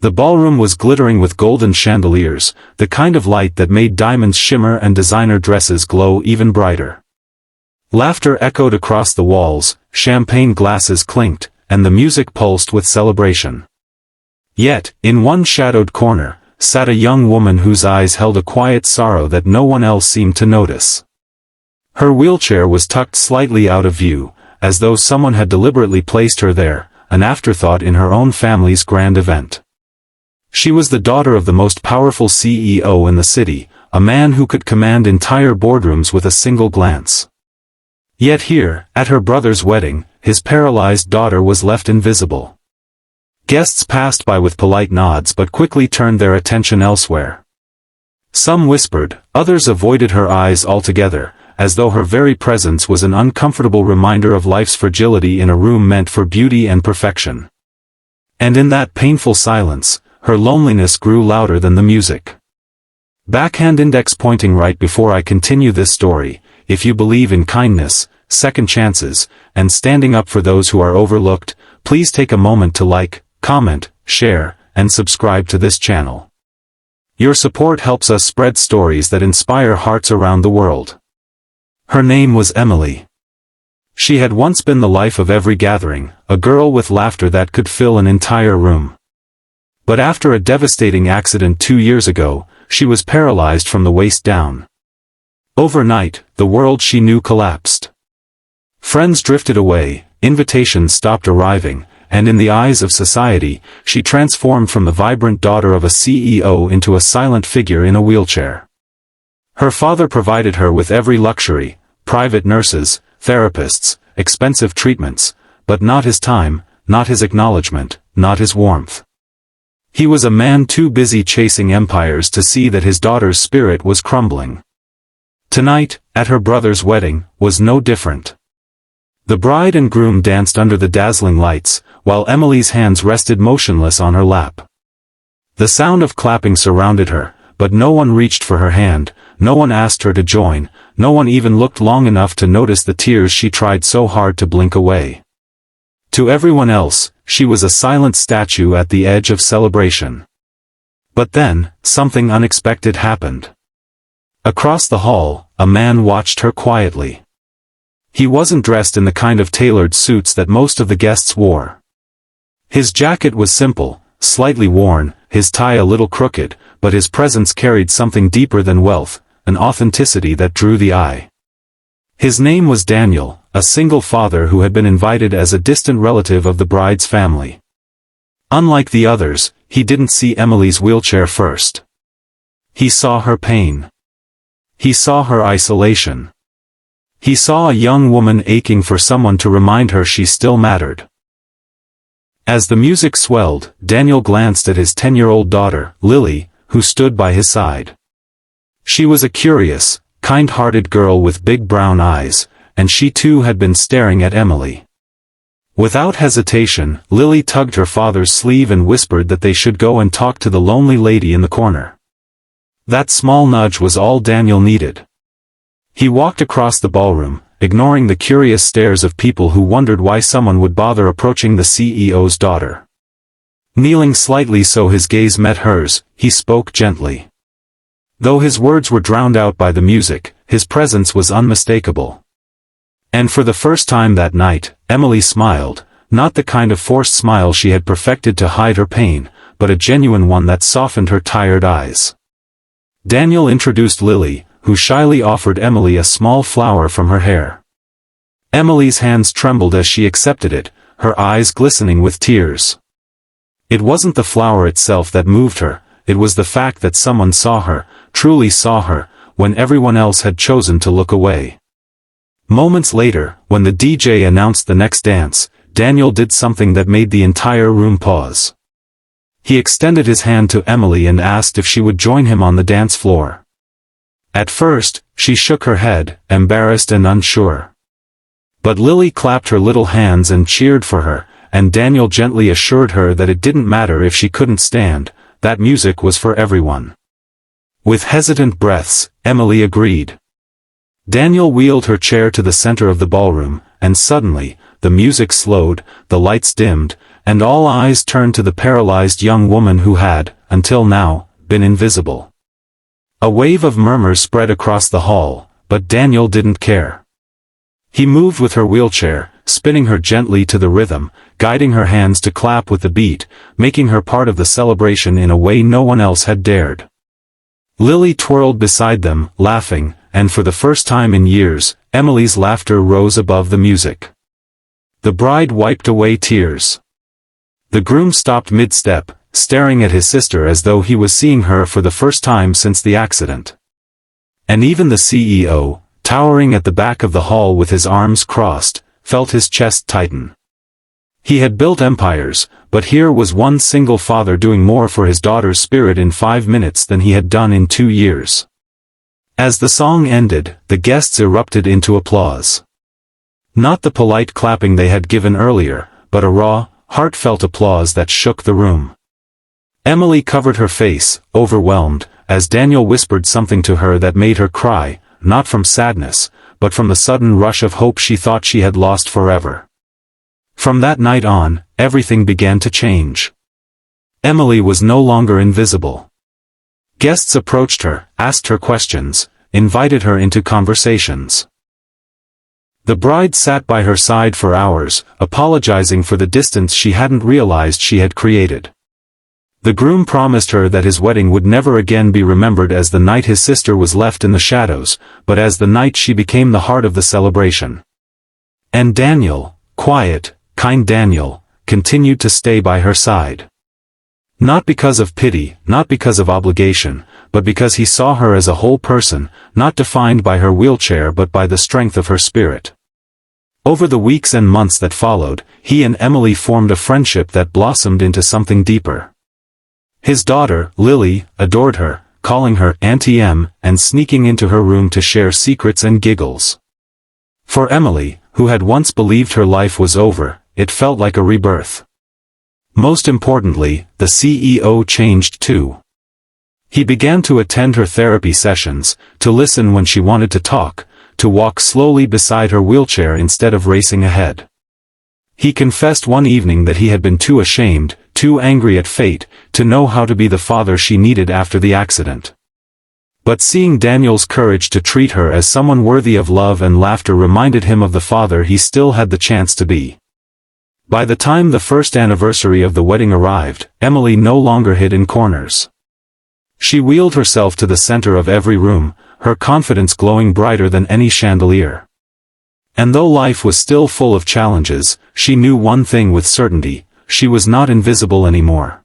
The ballroom was glittering with golden chandeliers, the kind of light that made diamonds shimmer and designer dresses glow even brighter. Laughter echoed across the walls, champagne glasses clinked, and the music pulsed with celebration. Yet, in one shadowed corner, sat a young woman whose eyes held a quiet sorrow that no one else seemed to notice. Her wheelchair was tucked slightly out of view, as though someone had deliberately placed her there, an afterthought in her own family's grand event. She was the daughter of the most powerful CEO in the city, a man who could command entire boardrooms with a single glance. Yet here, at her brother's wedding, his paralyzed daughter was left invisible. Guests passed by with polite nods but quickly turned their attention elsewhere. Some whispered, others avoided her eyes altogether, as though her very presence was an uncomfortable reminder of life's fragility in a room meant for beauty and perfection. And in that painful silence, her loneliness grew louder than the music. Backhand index pointing right before I continue this story, if you believe in kindness, second chances, and standing up for those who are overlooked, please take a moment to like, comment, share, and subscribe to this channel. Your support helps us spread stories that inspire hearts around the world. Her name was Emily. She had once been the life of every gathering, a girl with laughter that could fill an entire room. But after a devastating accident 2 years ago, she was paralyzed from the waist down. Overnight, the world she knew collapsed. Friends drifted away, invitations stopped arriving, and in the eyes of society, she transformed from the vibrant daughter of a CEO into a silent figure in a wheelchair. Her father provided her with every luxury, private nurses, therapists, expensive treatments, but not his time, not his acknowledgement, not his warmth. He was a man too busy chasing empires to see that his daughter's spirit was crumbling. Tonight, at her brother's wedding, was no different. The bride and groom danced under the dazzling lights, while Emily's hands rested motionless on her lap. The sound of clapping surrounded her, but no one reached for her hand, no one asked her to join, no one even looked long enough to notice the tears she tried so hard to blink away. To everyone else, she was a silent statue at the edge of celebration. But then, something unexpected happened. Across the hall, a man watched her quietly. He wasn't dressed in the kind of tailored suits that most of the guests wore. His jacket was simple, slightly worn, his tie a little crooked, but his presence carried something deeper than wealth, an authenticity that drew the eye. His name was Daniel, a single father who had been invited as a distant relative of the bride's family. Unlike the others, he didn't see Emily's wheelchair first. He saw her pain. He saw her isolation. He saw a young woman aching for someone to remind her she still mattered. As the music swelled, Daniel glanced at his 10-year-old daughter, Lily, who stood by his side. She was a curious, kind-hearted girl with big brown eyes, and she too had been staring at Emily. Without hesitation, Lily tugged her father's sleeve and whispered that they should go and talk to the lonely lady in the corner. That small nudge was all Daniel needed. He walked across the ballroom, ignoring the curious stares of people who wondered why someone would bother approaching the CEO's daughter. Kneeling slightly so his gaze met hers, he spoke gently. Though his words were drowned out by the music, his presence was unmistakable. And for the first time that night, Emily smiled, not the kind of forced smile she had perfected to hide her pain, but a genuine one that softened her tired eyes. Daniel introduced Lily, who shyly offered Emily a small flower from her hair. Emily's hands trembled as she accepted it, her eyes glistening with tears. It wasn't the flower itself that moved her, it was the fact that someone saw her, truly saw her, when everyone else had chosen to look away. Moments later, when the DJ announced the next dance, Daniel did something that made the entire room pause. He extended his hand to Emily and asked if she would join him on the dance floor. At first, she shook her head, embarrassed and unsure. But Lily clapped her little hands and cheered for her, and Daniel gently assured her that it didn't matter if she couldn't stand, that music was for everyone. With hesitant breaths, Emily agreed. Daniel wheeled her chair to the center of the ballroom, and suddenly, the music slowed, the lights dimmed, and all eyes turned to the paralyzed young woman who had, until now, been invisible. A wave of murmurs spread across the hall, but Daniel didn't care. He moved with her wheelchair, spinning her gently to the rhythm, guiding her hands to clap with the beat, making her part of the celebration in a way no one else had dared. Lily twirled beside them, laughing, and for the first time in years, Emily's laughter rose above the music. The bride wiped away tears. The groom stopped mid-step, staring at his sister as though he was seeing her for the first time since the accident. And even the CEO, towering at the back of the hall with his arms crossed, felt his chest tighten. He had built empires, but here was one single father doing more for his daughter's spirit in 5 minutes than he had done in 2 years. As the song ended, the guests erupted into applause. Not the polite clapping they had given earlier, but a raw, heartfelt applause that shook the room. Emily covered her face, overwhelmed, as Daniel whispered something to her that made her cry, not from sadness, but from the sudden rush of hope she thought she had lost forever. From that night on, everything began to change. Emily was no longer invisible. Guests approached her, asked her questions, invited her into conversations. The bride sat by her side for hours, apologizing for the distance she hadn't realized she had created. The groom promised her that his wedding would never again be remembered as the night his sister was left in the shadows, but as the night she became the heart of the celebration. And Daniel, quiet, kind Daniel, continued to stay by her side. Not because of pity, not because of obligation, but because he saw her as a whole person, not defined by her wheelchair but by the strength of her spirit. Over the weeks and months that followed, he and Emily formed a friendship that blossomed into something deeper. His daughter, Lily, adored her, calling her Auntie Em, and sneaking into her room to share secrets and giggles. For Emily, who had once believed her life was over, it felt like a rebirth. Most importantly, the CEO changed too. He began to attend her therapy sessions, to listen when she wanted to talk, to walk slowly beside her wheelchair instead of racing ahead. He confessed one evening that he had been too ashamed, too angry at fate, to know how to be the father she needed after the accident. But seeing Daniel's courage to treat her as someone worthy of love and laughter reminded him of the father he still had the chance to be. By the time the first anniversary of the wedding arrived, Emily no longer hid in corners. She wheeled herself to the center of every room, her confidence glowing brighter than any chandelier. And though life was still full of challenges, she knew one thing with certainty: she was not invisible anymore.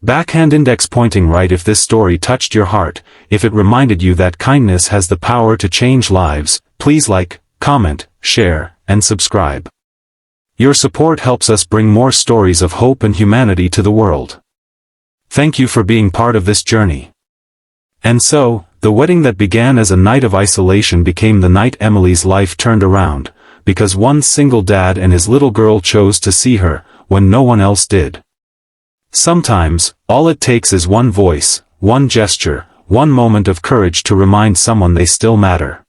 Backhand index pointing right if this story touched your heart, if it reminded you that kindness has the power to change lives, please like, comment, share, and subscribe. Your support helps us bring more stories of hope and humanity to the world. Thank you for being part of this journey. And so, the wedding that began as a night of isolation became the night Emily's life turned around, because one single dad and his little girl chose to see her, when no one else did. Sometimes, all it takes is one voice, one gesture, one moment of courage to remind someone they still matter.